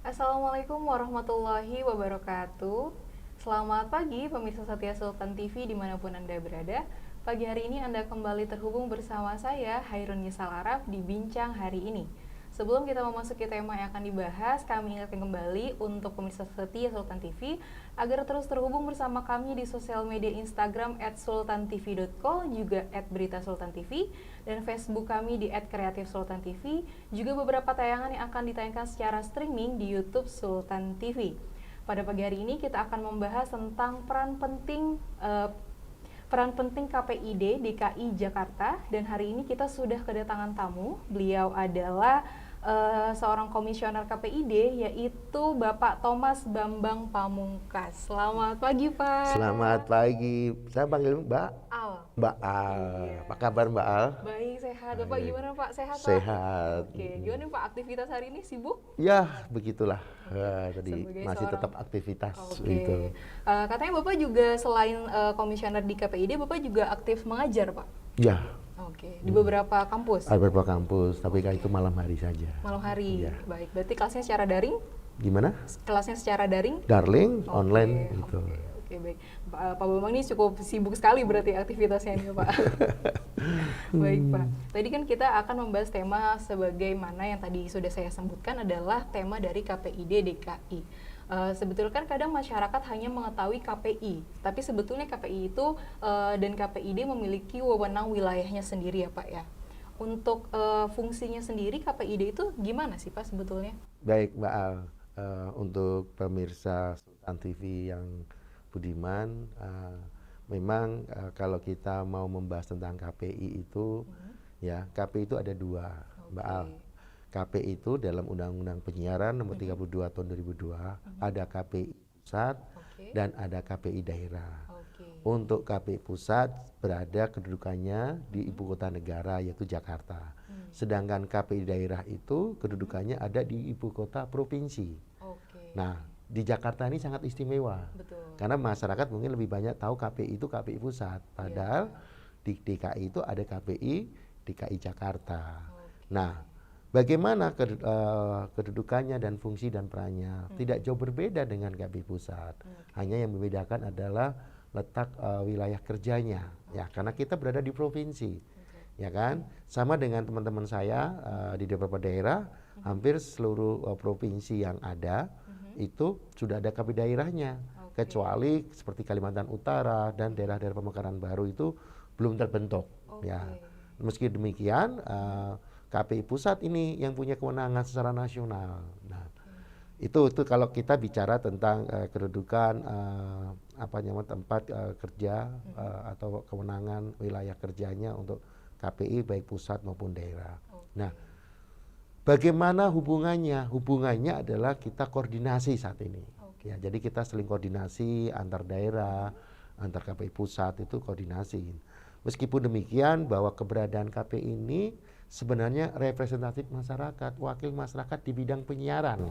Assalamualaikum warahmatullahi wabarakatuh. Selamat pagi pemirsa setia Sultan TV dimanapun Anda berada. Pagi hari ini Anda kembali terhubung bersama saya, Hairun Nisal Araf, di Bincang Hari Ini. Sebelum kita memasuki tema yang akan dibahas, kami ingatkan kembali untuk pemirsa setia Sultan TV agar terus terhubung bersama kami di sosial media Instagram @sultantv.co, juga @beritasultantv, dan Facebook kami di @kreatifsultantv, juga beberapa tayangan yang akan ditayangkan secara streaming di YouTube Sultan TV. Pada pagi hari ini kita akan membahas tentang peran penting KPID DKI Jakarta, dan hari ini kita sudah kedatangan tamu. Beliau adalah seorang komisioner KPID, yaitu Bapak Thomas Bambang Pamungkas. Selamat pagi, Pak. Selamat pagi, saya panggil Mbak. Al. Mbak Al. Iya. Apa kabar Mbak Al? Baik, sehat. Bapak Baik. gimana, Pak? Sehat, Pak? Sehat. Oke, gimana nih, Pak, aktivitas hari ini? Sibuk? Ya, begitulah. Tadi Sebagai masih seorang- tetap aktivitas Oke. gitu. Katanya Bapak juga selain komisioner di KPID, Bapak juga aktif mengajar, Pak? Ya, Oke, di beberapa kampus? ada beberapa kampus, tapi kan itu malam hari saja. Malam hari? Iya. Baik, berarti kelasnya secara daring? Gimana? Kelasnya secara daring? Darling, Oke, online gitu. Oke, baik. Pak Bambang ini cukup sibuk sekali berarti aktivitasnya ini, Pak. Baik, Pak. Tadi kan kita akan membahas tema sebagaimana yang tadi sudah saya sebutkan, adalah tema dari KPID DKI. Sebetulnya kan kadang masyarakat hanya mengetahui KPI, tapi sebetulnya KPI itu dan KPID memiliki wewenang wilayahnya sendiri ya, Pak ya. Untuk fungsinya sendiri KPID itu gimana sih, Pak, sebetulnya? Baik Mbak Al, untuk pemirsa Sultan TV yang budiman, memang kalau kita mau membahas tentang KPI itu, ya KPI itu ada dua, Mbak Al. KPI itu dalam Undang-Undang Penyiaran Nomor 32 Tahun 2002 ada KPI pusat dan ada KPI daerah. Oke. Untuk KPI pusat berada kedudukannya di ibu kota negara, yaitu Jakarta. Sedangkan KPI daerah itu kedudukannya ada di ibu kota provinsi. Oke. Nah, di Jakarta ini sangat istimewa. Betul. Karena masyarakat mungkin lebih banyak tahu KPI itu KPI pusat. Padahal di DKI itu ada KPI DKI Jakarta. Nah, bagaimana kedudukannya dan fungsi dan perannya? Tidak jauh berbeda dengan KPI pusat. Hanya yang membedakan adalah letak wilayah kerjanya. Ya, karena kita berada di provinsi. Ya kan? Sama dengan teman-teman saya di beberapa daerah, hampir seluruh provinsi yang ada itu sudah ada KPI daerahnya. Kecuali seperti Kalimantan Utara dan daerah-daerah pemekaran baru itu belum terbentuk. Ya. Meski demikian, KPI pusat ini yang punya kewenangan secara nasional. Nah, itu kalau kita bicara tentang kedudukan tempat kerja atau kewenangan wilayah kerjanya untuk KPI baik pusat maupun daerah. Nah, bagaimana hubungannya? Hubungannya adalah kita koordinasi saat ini. Ya, jadi kita saling koordinasi antar daerah, antar KPI pusat itu koordinasi. Meskipun demikian bahwa keberadaan KPI ini sebenarnya representatif masyarakat, wakil masyarakat di bidang penyiaran.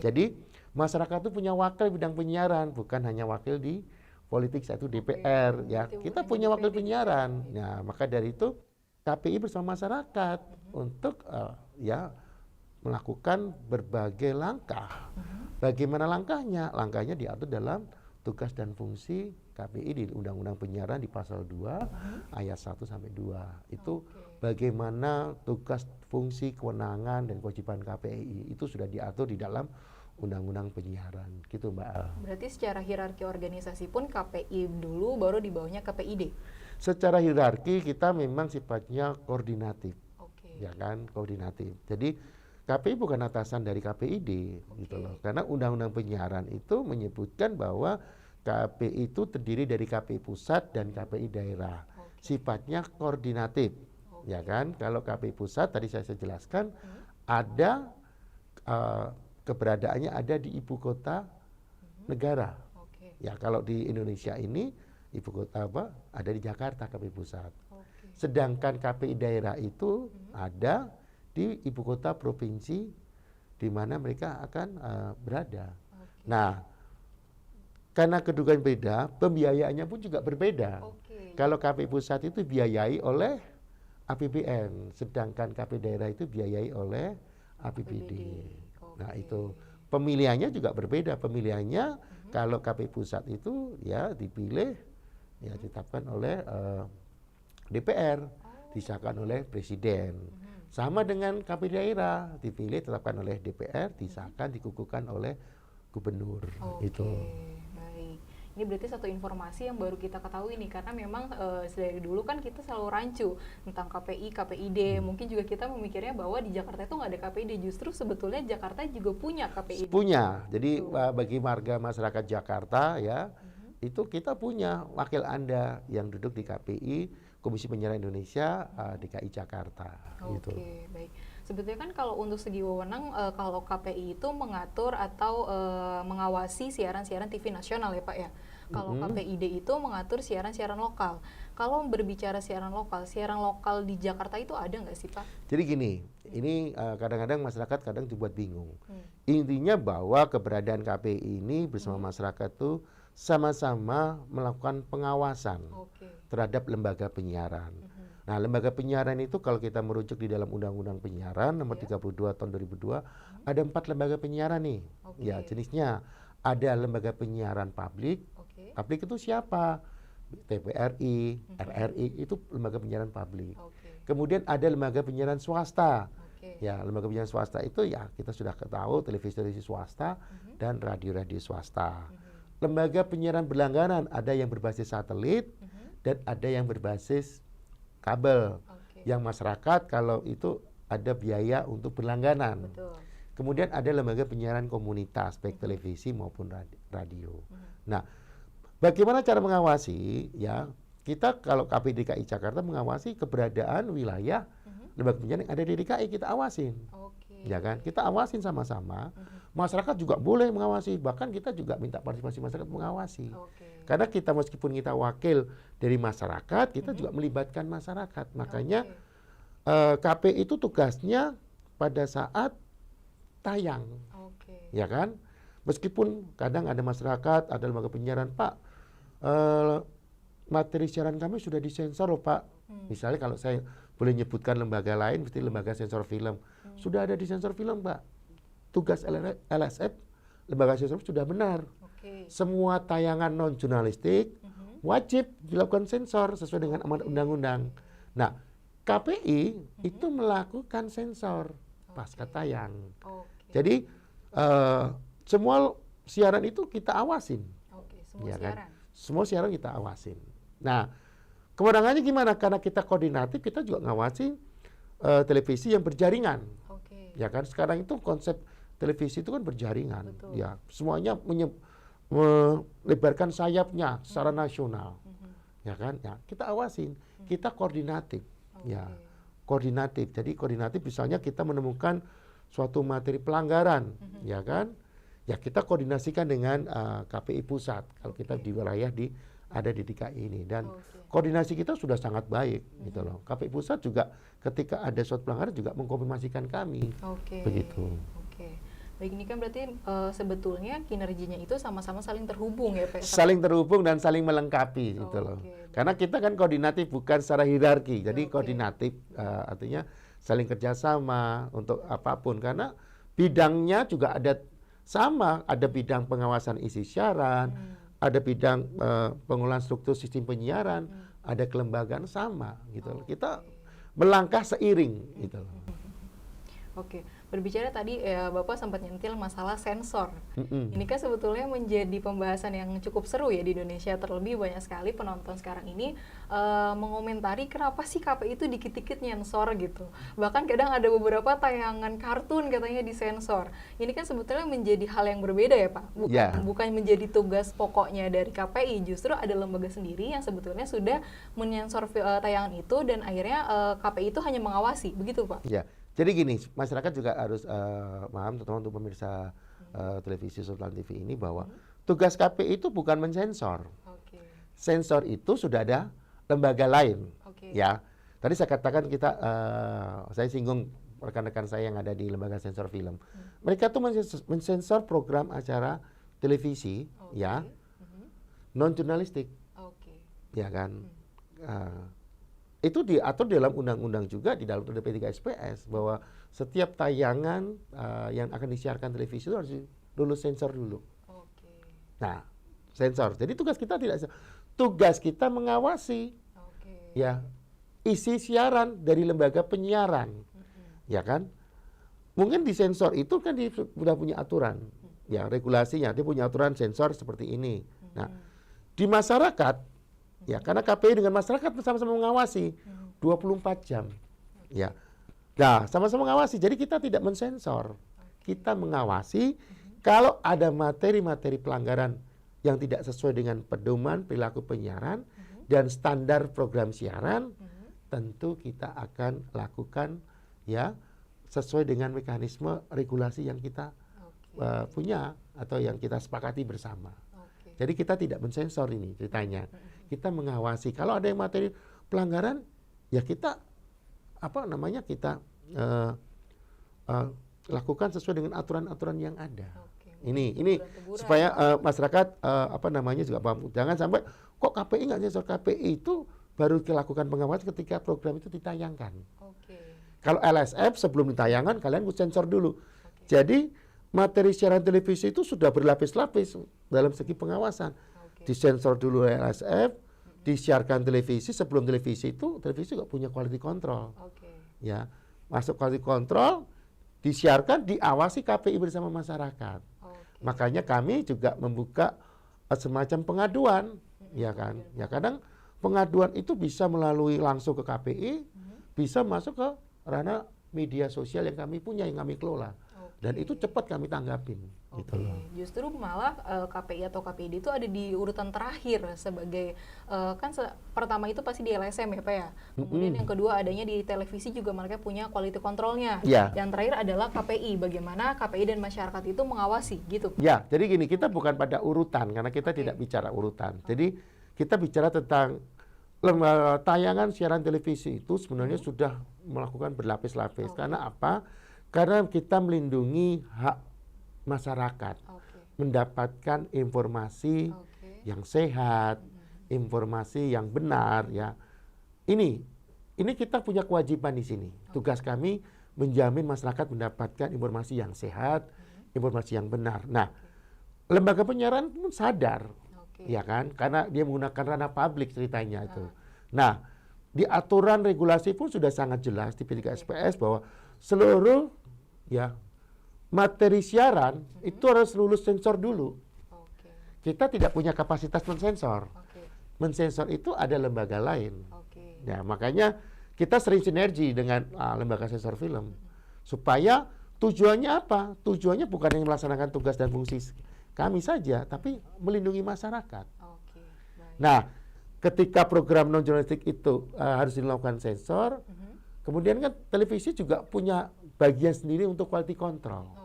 Jadi masyarakat itu punya wakil di bidang penyiaran, bukan hanya wakil di politik, yaitu DPR. Ya, kita punya wakil penyiaran. Nah, maka dari itu KPI bersama masyarakat untuk melakukan berbagai langkah. Bagaimana langkahnya? Langkahnya diatur dalam tugas dan fungsi KPI di Undang-Undang Penyiaran di pasal 2 ayat 1 sampai 2. Itu bagaimana tugas, fungsi, kewenangan dan kewajiban KPI itu sudah diatur di dalam Undang-Undang Penyiaran. Gitu, Mbak Al. Berarti secara hierarki organisasi pun KPI dulu, baru di bawahnya KPID. Secara hierarki kita memang sifatnya koordinatif. Ya kan, koordinatif. Jadi KPI bukan atasan dari KPID gitu loh. Karena Undang-Undang Penyiaran itu menyebutkan bahwa KPI itu terdiri dari KPI pusat dan KPI daerah. Sifatnya koordinatif. Ya kan? Kalau KPI pusat tadi saya jelaskan ada keberadaannya ada di ibu kota negara. Ya, kalau di Indonesia ini ibu kota ada di Jakarta KPI pusat. Sedangkan KPI daerah itu ada di ibu kota provinsi di mana mereka akan berada. Nah, karena kedudukan beda, pembiayaannya pun juga berbeda. Kalau KPI pusat itu biayai oleh APBN, sedangkan KPI daerah itu biayai oleh APBD. Nah, itu pemilihannya juga berbeda. Pemilihannya kalau KPI pusat itu ya dipilih, ya ditetapkan oleh DPR, disahkan oleh Presiden. Sama dengan KPI daerah, dipilih, ditetapkan oleh DPR, disahkan, dikukuhkan oleh Gubernur. Itu. Baik. Ini berarti satu informasi yang baru kita ketahui nih, karena memang dari dulu kan kita selalu rancu tentang KPI, KPID. Mungkin juga kita memikirnya bahwa di Jakarta itu nggak ada KPID, justru sebetulnya Jakarta juga punya KPID. Punya. Jadi bagi warga masyarakat Jakarta ya, itu kita punya wakil Anda yang duduk di KPI, Komisi Penyiaran Indonesia, DKI Jakarta. Gitu. Baik. Sebetulnya kan kalau untuk segi wewenang, kalau KPI itu mengatur atau mengawasi siaran-siaran TV nasional ya Pak ya. Kalau KPID itu mengatur siaran-siaran lokal. Kalau berbicara siaran lokal di Jakarta itu ada nggak sih Pak? Jadi gini, ini kadang-kadang masyarakat kadang dibuat bingung. Intinya bahwa keberadaan KPI ini bersama masyarakat itu sama-sama melakukan pengawasan terhadap lembaga penyiaran. Nah, lembaga penyiaran itu kalau kita merujuk di dalam Undang-Undang Penyiaran nomor 32 tahun 2002, ada 4 lembaga penyiaran nih. Ya, jenisnya ada lembaga penyiaran publik. Publik itu siapa? TVRI, RRI itu lembaga penyiaran publik. Kemudian ada lembaga penyiaran swasta. Ya, lembaga penyiaran swasta itu ya kita sudah tahu televisi swasta dan radio-radio swasta. Lembaga penyiaran berlangganan ada yang berbasis satelit dan ada yang berbasis kabel. Yang masyarakat kalau itu ada biaya untuk berlangganan. Kemudian ada lembaga penyiaran komunitas baik televisi maupun radio. Nah, bagaimana cara mengawasi? Ya, kita kalau KPI DKI Jakarta mengawasi keberadaan wilayah lembaga penyiaran yang ada di DKI, kita awasin. Ya kan? Kita awasin sama-sama. Masyarakat juga boleh mengawasi, bahkan kita juga minta partisipasi masyarakat mengawasi. Karena kita meskipun kita wakil dari masyarakat, kita juga melibatkan masyarakat. Makanya KPI itu tugasnya pada saat tayang. Ya kan? Meskipun kadang ada masyarakat, ada lembaga penyiaran, Pak, materi siaran kami sudah disensor loh Pak. Misalnya kalau saya boleh nyebutkan lembaga lain, mesti lembaga sensor film. Sudah ada di sensor film Pak. Tugas LSF, lembaga sensor sudah benar. Semua tayangan non-jurnalistik wajib dilakukan sensor sesuai dengan amanat undang-undang. Nah, KPI itu melakukan sensor pasca tayang. Jadi semua siaran itu kita awasin. Semua siaran. Kan? Semua siaran kita awasin. Nah, kewenangannya gimana? Karena kita koordinatif, kita juga ngawasi televisi yang berjaringan. Ya kan? Sekarang itu konsep televisi itu kan berjaringan. Ya, semuanya melebarkan sayapnya secara nasional. Ya kan? Ya, kita awasin, kita koordinatif. Ya, koordinatif. Jadi koordinatif misalnya kita menemukan suatu materi pelanggaran, ya kan? Ya kita koordinasikan dengan KPI pusat kalau kita di wilayah ada di DKI ini, dan koordinasi kita sudah sangat baik gitu loh. KPI pusat juga ketika ada suatu pelanggaran juga mengkonfirmasikan kami. Begitu. Baik, ini kan berarti sebetulnya kinerjanya itu sama-sama saling terhubung ya Pak? Saling terhubung dan saling melengkapi gitu loh. Karena kita kan koordinatif bukan secara hierarki, jadi koordinatif artinya saling kerjasama untuk apapun, karena bidangnya juga ada sama, ada bidang pengawasan isi siaran, ada bidang pengolahan struktur sistem penyiaran, ada kelembagaan sama gitu loh. Kita melangkah seiring gitu loh. Berbicara tadi Bapak sempat nyentil masalah sensor. Ini kan sebetulnya menjadi pembahasan yang cukup seru ya di Indonesia, terlebih banyak sekali penonton sekarang ini mengomentari kenapa sih KPI itu dikit-dikit nyensor gitu. Bahkan kadang ada beberapa tayangan kartun katanya disensor. Ini kan sebetulnya menjadi hal yang berbeda ya Pak. Bukan menjadi tugas pokoknya dari KPI, justru ada lembaga sendiri yang sebetulnya sudah menyensor tayangan itu, dan akhirnya KPI itu hanya mengawasi, begitu Pak? Ya. Jadi gini, masyarakat juga harus paham, terutama untuk pemirsa televisi Sultan TV ini, bahwa tugas KPI itu bukan mensensor. Sensor itu sudah ada lembaga lain. Ya, tadi saya katakan saya singgung rekan-rekan saya yang ada di lembaga sensor film. Mereka tuh mensensor program acara televisi, ya, non jurnalistik, ya kan. Itu diatur dalam undang-undang juga, di dalam UUD P3 SPS, bahwa setiap tayangan yang akan disiarkan televisi itu harus lulus sensor dulu. Oke. Nah, sensor. Jadi tugas kita mengawasi Oke. ya isi siaran dari lembaga penyiaran. Ya kan? Mungkin di sensor itu kan dia sudah punya aturan. Ya, regulasinya dia punya aturan sensor seperti ini. Nah, di masyarakat ya karena KPI dengan masyarakat sama-sama mengawasi 24 jam. Ya. Nah, sama-sama mengawasi. Jadi kita tidak mensensor. Kita mengawasi kalau ada materi-materi pelanggaran yang tidak sesuai dengan pedoman perilaku penyiaran dan standar program siaran, tentu kita akan lakukan ya sesuai dengan mekanisme regulasi yang kita punya atau yang kita sepakati bersama. Jadi kita tidak mensensor ini ceritanya. Kita mengawasi kalau ada yang materi pelanggaran ya kita kita lakukan sesuai dengan aturan-aturan yang ada. Ini supaya masyarakat juga paham. Jangan sampai kok KPI nggak sensor. KPI itu baru dilakukan pengawasan ketika program itu ditayangkan. Kalau LSF sebelum ditayangkan kalian sensor dulu. Jadi materi siaran televisi itu sudah berlapis-lapis dalam segi pengawasan. Disensor dulu LSF, disiarkan televisi. Sebelum televisi itu televisi juga punya quality control. Ya, masuk quality control, disiarkan, diawasi KPI bersama masyarakat. Makanya kami juga membuka semacam pengaduan, ya kan? Ya kadang pengaduan itu bisa melalui langsung ke KPI, bisa masuk ke ranah media sosial yang kami punya, yang kami kelola. Dan itu cepat kami tanggapin. Gitu loh. Justru malah KPI atau KPID itu ada di urutan terakhir sebagai pertama itu pasti di LSM ya Pak ya. Kemudian yang kedua adanya di televisi juga mereka punya quality controlnya. Yang terakhir adalah KPI. Bagaimana KPI dan masyarakat itu mengawasi gitu. Ya, jadi gini, kita bukan pada urutan karena kita tidak bicara urutan. Jadi kita bicara tentang tayangan siaran televisi itu sebenarnya sudah melakukan berlapis-lapis. Karena apa? Karena kita melindungi hak masyarakat, mendapatkan informasi yang sehat, informasi yang benar ya. Ini kita punya kewajiban di sini. Tugas kami menjamin masyarakat mendapatkan informasi yang sehat, informasi yang benar. Nah, lembaga penyiaran pun sadar, ya kan? Karena dia menggunakan ranah publik ceritanya itu. Nah, di aturan regulasi pun sudah sangat jelas di P3SPS bahwa seluruh ya materi siaran itu harus lulus sensor dulu. Kita tidak punya kapasitas mensensor. Mensensor itu ada lembaga lain. Ya, makanya kita sering sinergi dengan lembaga sensor film. Supaya tujuannya apa? Tujuannya bukan yang melaksanakan tugas dan fungsi kami saja, tapi melindungi masyarakat. Nah, ketika program non jurnalistik itu harus dilakukan sensor, kemudian kan televisi juga punya bagian sendiri untuk quality control,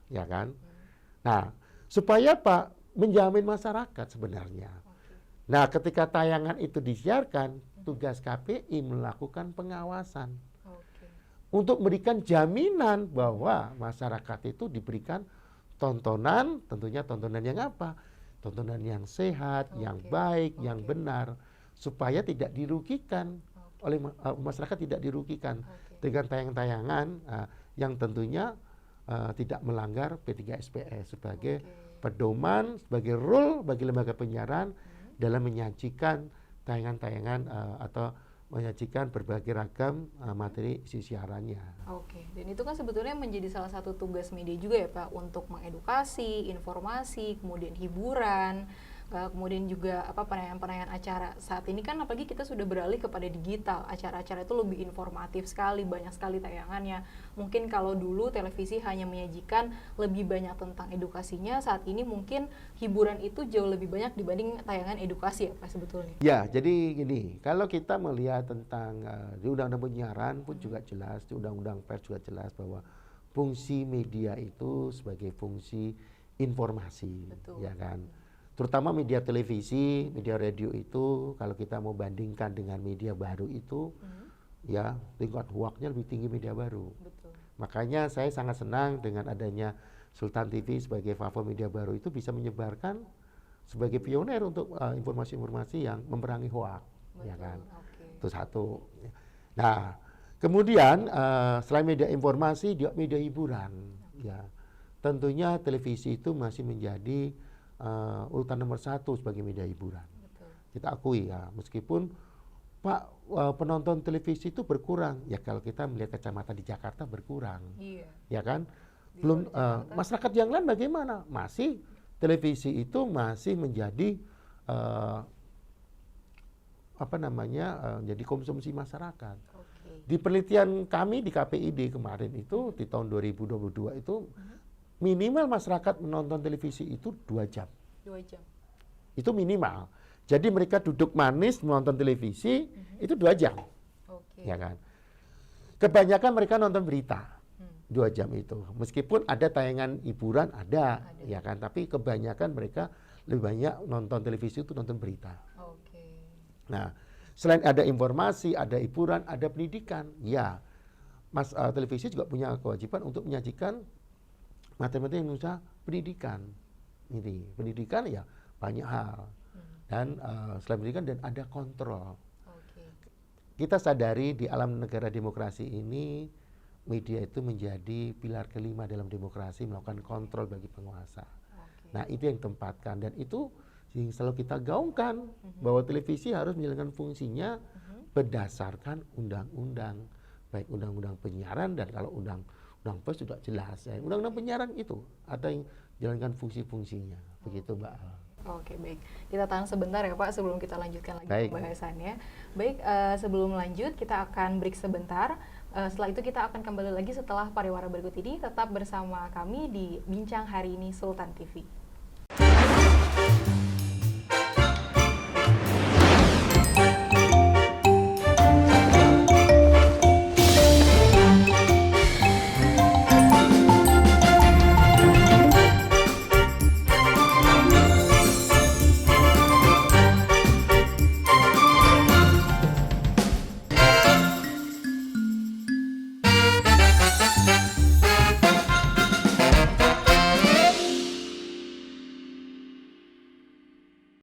ya kan? Nah, supaya apa? Menjamin masyarakat sebenarnya. Nah, ketika tayangan itu disiarkan, tugas KPI melakukan pengawasan untuk memberikan jaminan bahwa masyarakat itu diberikan tontonan, tentunya tontonan yang apa? Tontonan yang sehat, yang baik, yang benar, supaya tidak dirugikan oleh masyarakat, tidak dirugikan dengan tayangan-tayangan yang tentunya tidak melanggar P3SPS sebagai pedoman, sebagai rule bagi lembaga penyiaran dalam menyajikan tayangan-tayangan atau menyajikan berbagai ragam materi isi siarannya. Dan itu kan sebetulnya menjadi salah satu tugas media juga ya Pak, untuk mengedukasi, informasi, kemudian hiburan, kemudian juga penayangan-penayangan acara. Saat ini kan apalagi kita sudah beralih kepada digital, acara-acara itu lebih informatif sekali, banyak sekali tayangannya. Mungkin kalau dulu televisi hanya menyajikan lebih banyak tentang edukasinya, saat ini mungkin hiburan itu jauh lebih banyak dibanding tayangan edukasi ya Pak sebetulnya. Ya, jadi gini, kalau kita melihat tentang di Undang-Undang Penyiaran pun juga jelas, di Undang-Undang Pers juga jelas bahwa fungsi media itu sebagai fungsi informasi, ya kan? Terutama media televisi, media radio itu kalau kita mau bandingkan dengan media baru itu, ya tingkat hoaxnya lebih tinggi media baru. Makanya saya sangat senang dengan adanya Sultan TV sebagai platform media baru itu bisa menyebarkan sebagai pioner untuk informasi-informasi yang memerangi hoax, ya kan? Itu satu. Nah, kemudian selain media informasi, juga media hiburan, ya. tentunya televisi itu masih menjadi urutan nomor 1 sebagai media hiburan. Betul. Kita akui ya, meskipun Pak penonton televisi itu berkurang, ya kalau kita melihat kacamata di Jakarta berkurang, Iya. ya kan? Di Belum luar Jakarta. masyarakat yang lain bagaimana? Masih televisi itu masih menjadi jadi konsumsi masyarakat. Oke. Di penelitian kami di KPID kemarin itu di tahun 2022 itu minimal masyarakat menonton televisi itu 2 jam. 2 jam. Itu minimal. Jadi mereka duduk manis menonton televisi itu 2 jam. Oke. Ya kan? Kebanyakan mereka nonton berita. 2 jam itu. Meskipun ada tayangan hiburan ada, ya kan, tapi kebanyakan mereka lebih banyak nonton televisi itu nonton berita. Oke. Nah, selain ada informasi, ada hiburan, ada pendidikan, ya, televisi juga punya kewajiban untuk menyajikan materi-materi yang berusaha pendidikan. Ini pendidikan ya banyak hal, dan selain pendidikan dan ada kontrol. Oke. Kita sadari di alam negara demokrasi ini media itu menjadi pilar kelima dalam demokrasi, melakukan kontrol bagi penguasa. Oke. Nah, itu yang tempatkan, dan itu yang selalu kita gaungkan bahwa televisi harus menjalankan fungsinya berdasarkan undang-undang, baik undang-undang penyiaran, dan kalau undang-undang pers sudah jelas ya. Undang-undang penyiaran itu ada yang menjalankan fungsi-fungsinya. Begitu, Mbak. Oke, baik. Kita tahan sebentar ya Pak sebelum kita lanjutkan lagi Baik. pembahasannya. Baik, sebelum lanjut kita akan break sebentar. Setelah itu kita akan kembali lagi setelah pariwara berikut ini. Tetap bersama kami di Bincang Hari Ini Sultan TV.